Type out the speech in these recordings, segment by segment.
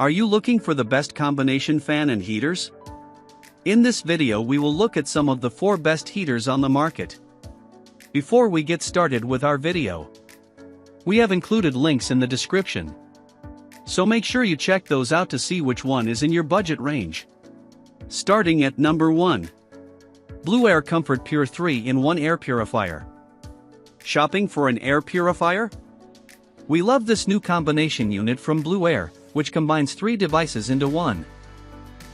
Are you looking for the best combination fan and heaters? In this video we will look at some of the 4 best heaters on the market. Before we get started with our video, we have included links in the description, so make sure you check those out to see which one is in your budget range. Starting at number 1. Blue Air Comfort Pure 3-in-1 Air Purifier. Shopping for an air purifier? We love this new combination unit from Blue Air, which combines 3 devices into one.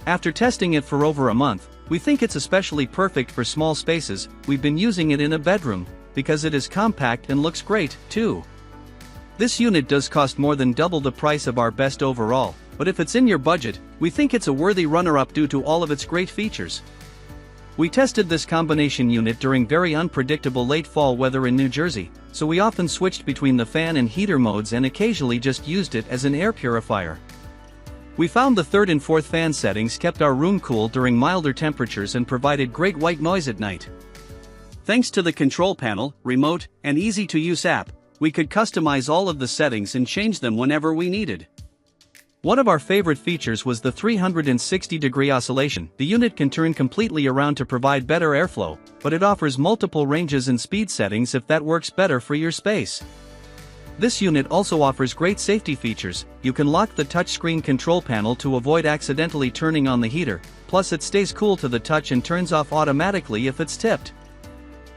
After testing it for over a month, we think it's especially perfect for small spaces. We've been using it in a bedroom, because it is compact and looks great, too. This unit does cost more than double the price of our best overall, but if it's in your budget, we think it's a worthy runner-up due to all of its great features. We tested this combination unit during very unpredictable late fall weather in New Jersey, so we often switched between the fan and heater modes and occasionally just used it as an air purifier. We found the 3rd and 4th fan settings kept our room cool during milder temperatures and provided great white noise at night. Thanks to the control panel, remote, and easy-to-use app, we could customize all of the settings and change them whenever we needed. One of our favorite features was the 360-degree oscillation. The unit can turn completely around to provide better airflow, but it offers multiple ranges and speed settings if that works better for your space. This unit also offers great safety features. You can lock the touchscreen control panel to avoid accidentally turning on the heater, plus it stays cool to the touch and turns off automatically if it's tipped.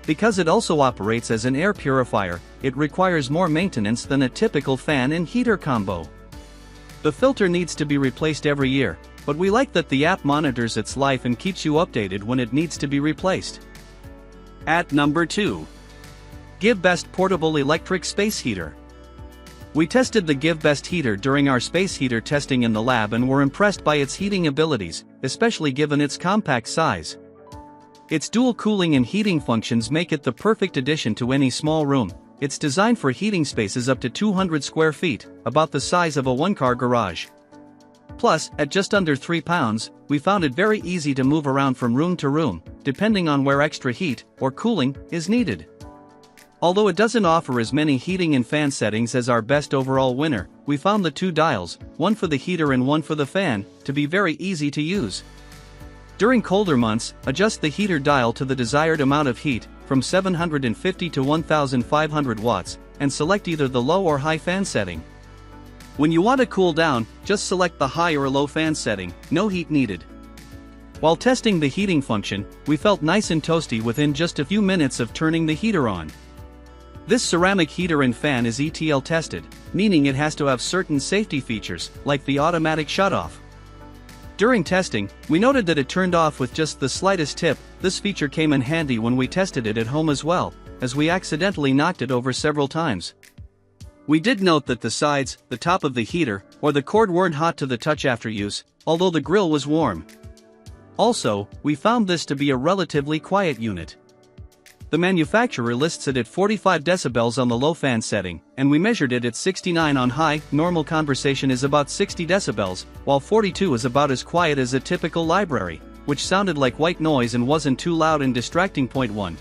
Because it also operates as an air purifier, it requires more maintenance than a typical fan and heater combo. The filter needs to be replaced every year, but we like that the app monitors its life and keeps you updated when it needs to be replaced. At number 2. GiveBest Portable Electric Space Heater. We tested the GiveBest heater during our space heater testing in the lab and were impressed by its heating abilities, especially given its compact size. Its dual cooling and heating functions make it the perfect addition to any small room. It's designed for heating spaces up to 200 square feet, about the size of a one-car garage. Plus, at just under 3 pounds, we found it very easy to move around from room to room, depending on where extra heat, or cooling, is needed. Although it doesn't offer as many heating and fan settings as our best overall winner, we found the 2 dials, one for the heater and one for the fan, to be very easy to use. During colder months, adjust the heater dial to the desired amount of heat, from 750 to 1500 watts, and select either the low or high fan setting. When you want to cool down, just select the high or low fan setting, no heat needed. While testing the heating function, we felt nice and toasty within just a few minutes of turning the heater on. This ceramic heater and fan is ETL tested, meaning it has to have certain safety features, like the automatic shutoff. During testing, we noted that it turned off with just the slightest tip. This feature came in handy when we tested it at home as well, as we accidentally knocked it over several times. We did note that the sides, the top of the heater, or the cord weren't hot to the touch after use, although the grill was warm. Also, we found this to be a relatively quiet unit. The manufacturer lists it at 45 decibels on the low fan setting, and we measured it at 69 on high. Normal conversation is about 60 decibels, while 42 is about as quiet as a typical library, which sounded like white noise and wasn't too loud and distracting. Point 1.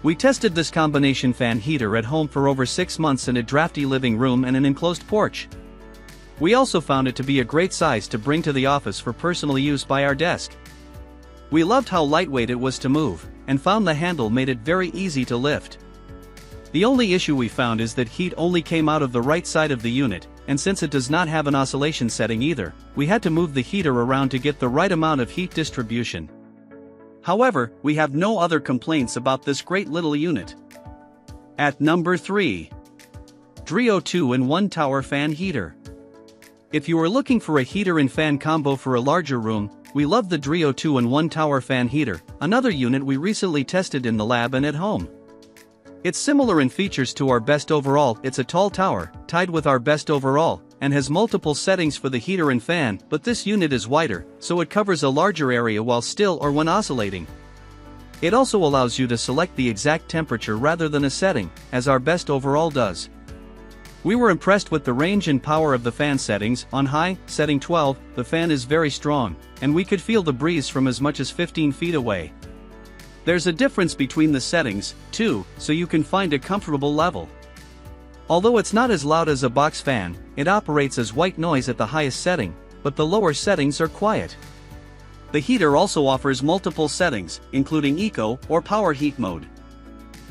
We tested this combination fan heater at home for over 6 months in a drafty living room and an enclosed porch. We also found it to be a great size to bring to the office for personal use by our desk. We loved how lightweight it was to move, and found the handle made it very easy to lift. The only issue we found is that heat only came out of the right side of the unit, and since it does not have an oscillation setting either, we had to move the heater around to get the right amount of heat distribution. However, we have no other complaints about this great little unit. At number 3. Drio 2-in-1 Tower Fan Heater. If you are looking for a heater and fan combo for a larger room, we love the Drio 2-in-1 Tower Fan Heater, another unit we recently tested in the lab and at home. It's similar in features to our best overall. It's a tall tower, tied with our best overall, and has multiple settings for the heater and fan, but this unit is wider, so it covers a larger area while still or when oscillating. It also allows you to select the exact temperature rather than a setting, as our best overall does. We were impressed with the range and power of the fan settings. On high, setting 12, the fan is very strong, and we could feel the breeze from as much as 15 feet away. There's a difference between the settings, too, so you can find a comfortable level. Although it's not as loud as a box fan, it operates as white noise at the highest setting, but the lower settings are quiet. The heater also offers multiple settings, including Eco or Power Heat mode.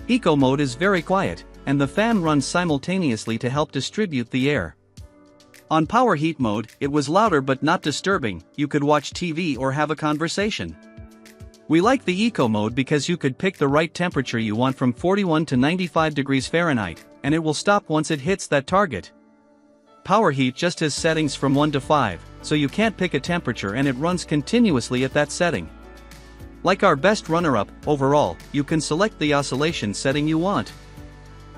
Eco mode is very quiet, and the fan runs simultaneously to help distribute the air. On Power Heat mode, it was louder but not disturbing, you could watch TV or have a conversation. We like the Eco mode because you could pick the right temperature you want from 41 to 95 degrees Fahrenheit, and it will stop once it hits that target. Power Heat just has settings from 1 to 5, so you can't pick a temperature and it runs continuously at that setting. Like our best runner-up, overall, you can select the oscillation setting you want.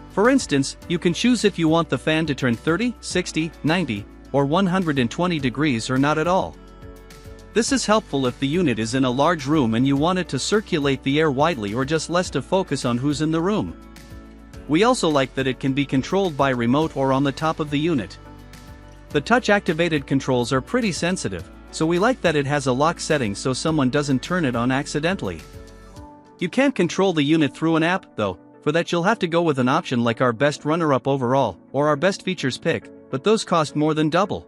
For instance, you can choose if you want the fan to turn 30, 60, 90, or 120 degrees or not at all. This is helpful if the unit is in a large room and you want it to circulate the air widely or just less to focus on who's in the room. We also like that it can be controlled by remote or on the top of the unit. The touch-activated controls are pretty sensitive, so we like that it has a lock setting so someone doesn't turn it on accidentally. You can't control the unit through an app, though. For that you'll have to go with an option like our best runner-up overall, or our best features pick, but those cost more than double.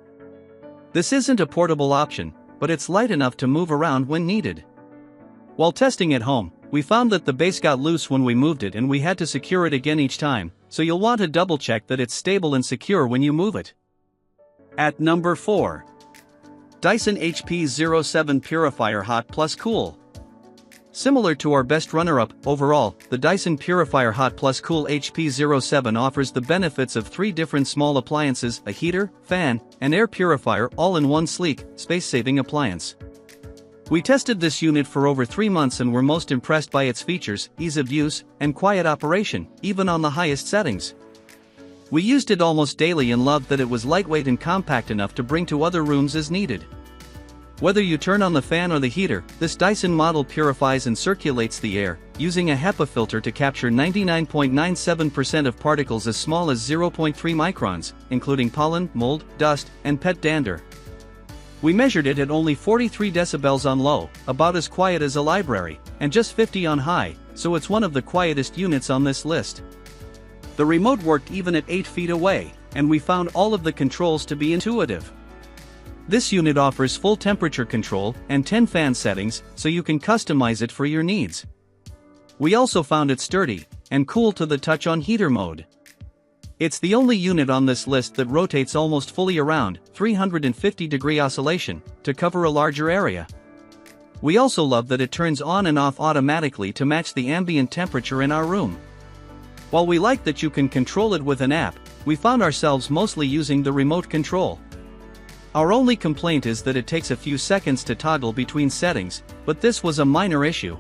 This isn't a portable option, but it's light enough to move around when needed. While testing at home, we found that the base got loose when we moved it and we had to secure it again each time, so you'll want to double check that it's stable and secure when you move it. At number 4. Dyson HP07 Purifier Hot Plus Cool. Similar to our best runner-up, overall, the Dyson Purifier Hot Plus Cool HP07 offers the benefits of 3 different small appliances, a heater, fan, and air purifier all in one sleek, space-saving appliance. We tested this unit for over 3 months and were most impressed by its features, ease of use, and quiet operation, even on the highest settings. We used it almost daily and loved that it was lightweight and compact enough to bring to other rooms as needed. Whether you turn on the fan or the heater, this Dyson model purifies and circulates the air, using a HEPA filter to capture 99.97% of particles as small as 0.3 microns, including pollen, mold, dust, and pet dander. We measured it at only 43 decibels on low, about as quiet as a library, and just 50 on high, so it's one of the quietest units on this list. The remote worked even at 8 feet away, and we found all of the controls to be intuitive. This unit offers full temperature control and 10 fan settings, so you can customize it for your needs. We also found it sturdy and cool to the touch on heater mode. It's the only unit on this list that rotates almost fully around 350-degree oscillation to cover a larger area. We also love that it turns on and off automatically to match the ambient temperature in our room. While we like that you can control it with an app, we found ourselves mostly using the remote control. Our only complaint is that it takes a few seconds to toggle between settings, but this was a minor issue,